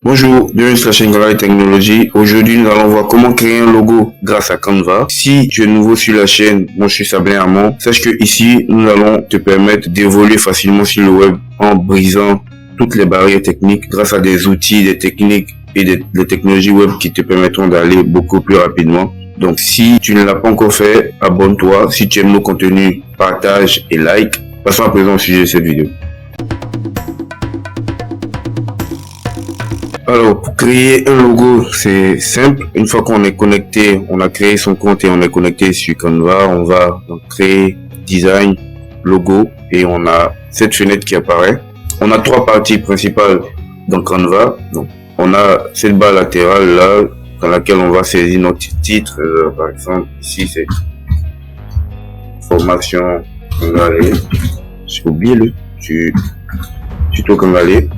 Bonjour, bienvenue sur la chaîne Canva et Technologie. Aujourd'hui, nous allons voir comment créer un logo grâce à Canva. Si tu es nouveau sur la chaîne, moi je suis Sablin Amon. Sache que ici, nous allons te permettre d'évoluer facilement sur le web en brisant toutes les barrières techniques grâce à des outils, des techniques et des technologies web qui te permettront d'aller beaucoup plus rapidement. Donc, si tu ne l'as pas encore fait, abonne-toi. Si tu aimes nos contenus, partage et like. Passons à présent au sujet de cette vidéo. Alors, pour créer un logo, c'est simple. Une fois qu'on est connecté, on a créé son compte et on est connecté sur Canva, on va donc créer design, logo et on a cette fenêtre qui apparaît. On a trois parties principales dans Canva. Donc, on a cette barre latérale là, dans laquelle on va saisir notre titre. Par exemple, ici c'est formation Congolais. J'ai oublié le tuto Congolais.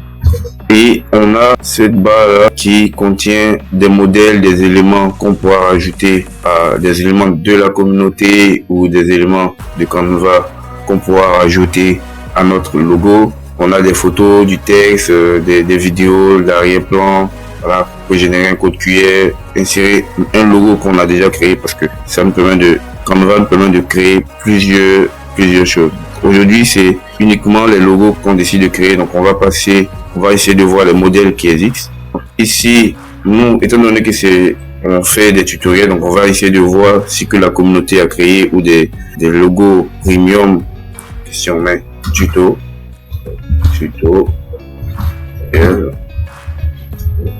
Et on a cette barre là qui contient des modèles, des éléments qu'on pourra rajouter à des éléments de la communauté ou des éléments de Canva qu'on pourra rajouter à notre logo. On a des photos, du texte, des vidéos, l'arrière-plan. Voilà, pour générer un code QR, insérer un logo qu'on a déjà créé parce que ça nous permet Canva nous permet de créer plusieurs choses. Aujourd'hui, c'est uniquement les logos qu'on décide de créer. Donc, on va essayer de voir les modèles qui existent. Ici, nous, étant donné que on fait des tutoriels, donc on va essayer de voir ce que la communauté a créé ou des logos premium. Si on met tuto,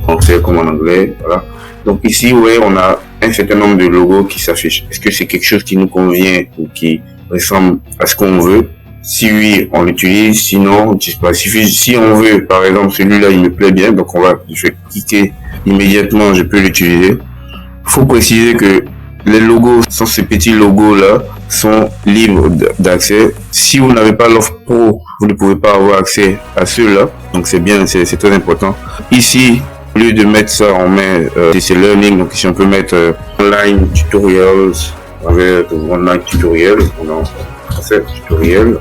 français comme en anglais, voilà. Donc ici, ouais, on a un certain nombre de logos qui s'affichent. Est-ce que c'est quelque chose qui nous convient ou qui ressemble à ce qu'on veut? Si oui, on l'utilise. Sinon, on n'utilise pas. Si on veut, par exemple, celui-là, il me plaît bien, donc je vais cliquer immédiatement, je peux l'utiliser. Il faut préciser que les logos, ces petits logos-là, sont libres d'accès. Si vous n'avez pas l'offre pro, vous ne pouvez pas avoir accès à ceux-là. Donc c'est bien, c'est très important. Ici, au lieu de mettre ça, on met c'est learning. Donc ici, on peut mettre online tutorials avec online tutorial. Non, c'est tutoriel.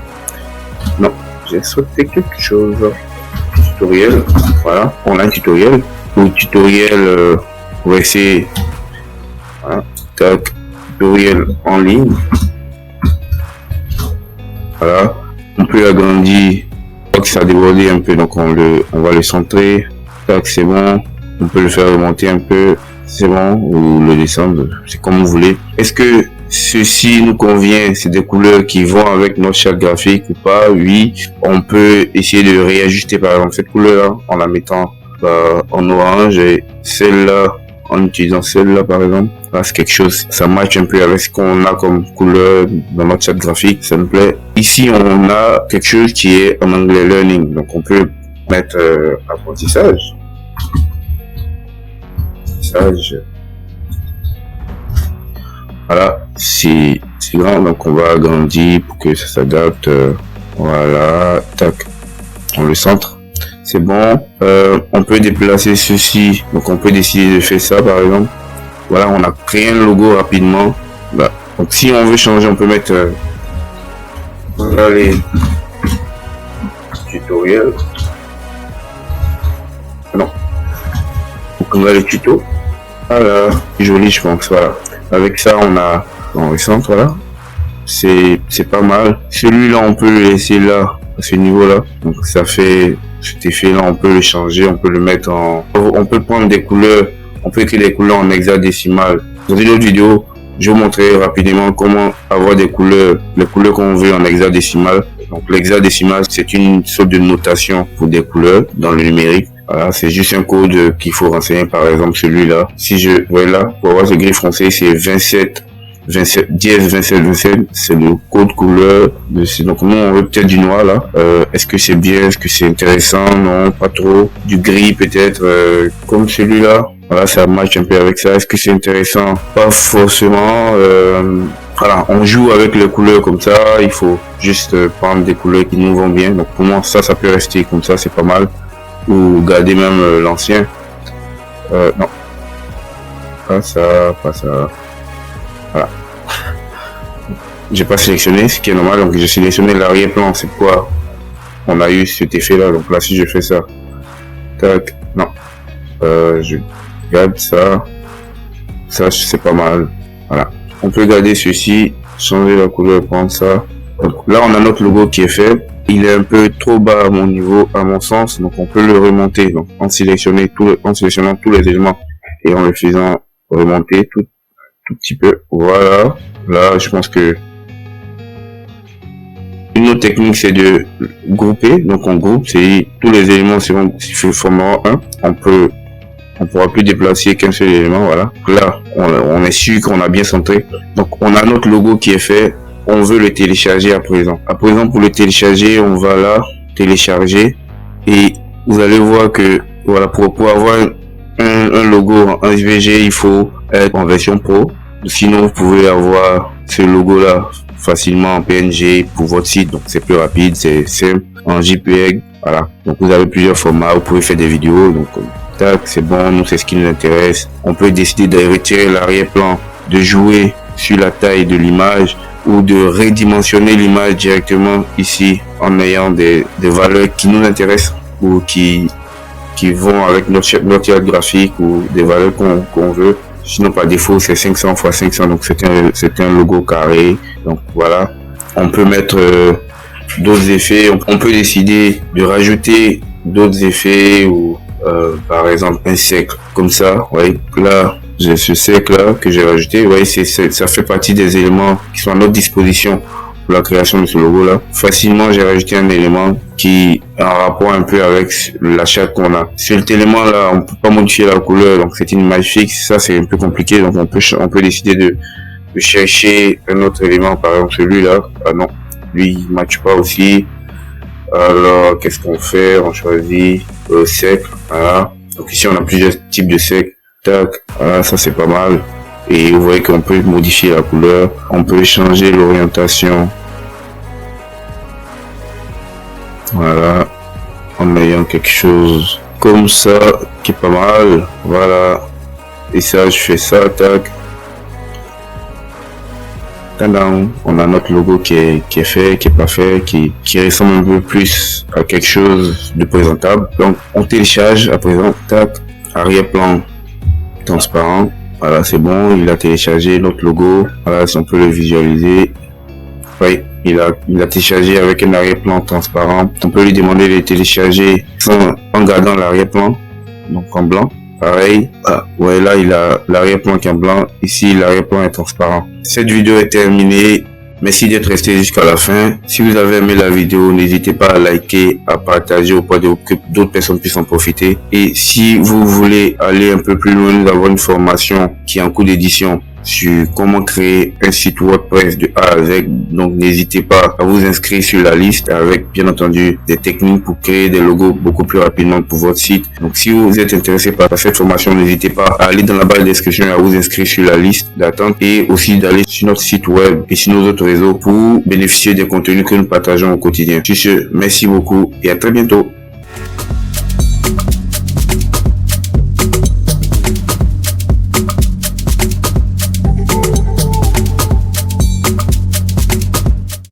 Non, j'ai sauté quelque chose. Tutoriel, voilà, online tutoriel ou tutoriel pour essayer. Voilà, tac, tutoriel en ligne. Voilà, on peut agrandir, que ça a débordé un peu, donc on va le centrer. Tac, c'est bon. On peut le faire remonter un peu, c'est bon, ou le descendre, c'est comme vous voulez. Est-ce que ceci nous convient? C'est des couleurs qui vont avec notre charte graphique ou pas? Oui, on peut essayer de réajuster par exemple cette couleur en la mettant en orange et celle-là en utilisant celle-là par exemple. Là, c'est quelque chose, ça match un peu avec ce qu'on a comme couleur dans notre charte graphique, ça me plaît. Ici, on a quelque chose qui est en anglais learning, donc on peut mettre apprentissage. Voilà, c'est grand, donc on va agrandir pour que ça s'adapte. Voilà, tac, on le centre. C'est bon. On peut déplacer ceci, donc on peut décider de faire ça par exemple. Voilà, on a créé un logo rapidement. Bah, donc si on veut changer, on peut mettre voilà les tutoriels. Non, donc on va les tutos. Voilà, joli je pense. Voilà. Avec ça, on recentre, voilà. C'est pas mal. Celui-là, on peut le laisser là, à ce niveau-là. Donc, ça fait cet effet-là, on peut le changer, on peut le mettre on peut prendre des couleurs, on peut écrire des couleurs en hexadécimal. Dans une autre vidéo, je vais vous montrer rapidement comment avoir des couleurs, les couleurs qu'on veut en hexadécimal. Donc, l'hexadécimal, c'est une sorte de notation pour des couleurs dans le numérique. Voilà, c'est juste un code qu'il faut renseigner, par exemple celui-là. Si je vois là, pour avoir ce gris foncé, c'est 27, dièse 27, 27, c'est le code couleur. Donc nous, on veut peut-être du noir là. Est-ce que c'est bien, est-ce que c'est intéressant? Non, pas trop. Du gris peut-être, comme celui-là. Voilà, ça match un peu avec ça. Est-ce que c'est intéressant? Pas forcément. Voilà, on joue avec les couleurs comme ça. Il faut juste prendre des couleurs qui nous vont bien. Donc pour moi, ça peut rester comme ça, c'est pas mal. Ou garder même l'ancien. Non. Pas ça. Voilà. J'ai pas sélectionné, ce qui est normal, donc j'ai sélectionné l'arrière-plan. C'est quoi? On a eu cet effet là, donc là si je fais ça. Tac. Non. Je garde ça. Ça, c'est pas mal. Voilà. On peut garder ceci, changer la couleur, prendre ça. Donc là, on a notre logo qui est fait. Il est un peu trop bas à mon niveau, à mon sens. Donc on peut le remonter. Donc en sélectionnant tous les éléments et en le faisant remonter tout petit peu. Voilà. Là, je pense que une autre technique, c'est de grouper. Donc on groupe, c'est tous les éléments formeront un. On pourra plus déplacer qu'un seul élément. Voilà. Là, on est sûr qu'on a bien centré. Donc on a notre logo qui est fait. On veut le télécharger à présent. À présent, pour le télécharger, on va là, télécharger. Et vous allez voir que, voilà, pour avoir un logo en SVG, il faut être en version pro. Sinon, vous pouvez avoir ce logo-là facilement en PNG pour votre site. Donc, c'est plus rapide, c'est simple. En JPEG, voilà. Donc, vous avez plusieurs formats. Vous pouvez faire des vidéos. Donc, tac, c'est bon. Nous, c'est ce qui nous intéresse. On peut décider de retirer l'arrière-plan, de jouer sur la taille de l'image ou de redimensionner l'image directement ici en ayant des valeurs qui nous intéressent ou qui vont avec notre charte graphique ou des valeurs qu'on veut. Sinon, par défaut, c'est 500 x 500, donc c'est un logo carré. Donc voilà, on peut mettre d'autres effets. On peut décider de rajouter d'autres effets ou par exemple un cercle comme ça. Ouais, là j'ai ce cercle là que j'ai rajouté. Ouais, ça fait partie des éléments qui sont à notre disposition pour la création de ce logo là. Facilement, j'ai rajouté un élément qui est en rapport un peu avec la charte qu'on a. Cet élément là, on peut pas modifier la couleur, donc c'est une image fixe. Ça, c'est un peu compliqué, donc on peut décider de chercher un autre élément, par exemple celui-là. Ah non, lui il match pas aussi. Alors qu'est-ce qu'on fait? On choisit cercle. Voilà. Donc ici on a plusieurs types de cercles. Tac. Voilà, ça c'est pas mal. Et vous voyez qu'on peut modifier la couleur. On peut changer l'orientation. Voilà. En ayant quelque chose comme ça qui est pas mal. Voilà. Et ça, je fais ça. Tac. On a notre logo qui est fait, qui est pas fait, qui ressemble un peu plus à quelque chose de présentable. Donc on télécharge à présent, tac, arrière-plan transparent. Voilà, c'est bon, il a téléchargé notre logo. Voilà, si on peut le visualiser. Oui, il a téléchargé avec un arrière-plan transparent. On peut lui demander de télécharger en gardant l'arrière-plan, donc en blanc. Pareil, ouais, là il a l'arrière-plan qui est en blanc, ici l'arrière-plan est transparent. Cette vidéo est terminée, merci d'être resté jusqu'à la fin. Si vous avez aimé la vidéo, n'hésitez pas à liker, à partager au point que d'autres personnes puissent en profiter. Et si vous voulez aller un peu plus loin, nous avons une formation qui est en cours d'édition sur comment créer un site WordPress de A à Z. Donc n'hésitez pas à vous inscrire sur la liste avec bien entendu des techniques pour créer des logos beaucoup plus rapidement pour votre site. Donc si vous êtes intéressé par cette formation, n'hésitez pas à aller dans la barre de description et à vous inscrire sur la liste d'attente et aussi d'aller sur notre site web et sur nos autres réseaux pour bénéficier des contenus que nous partageons au quotidien. Sur ce, merci beaucoup et à très bientôt.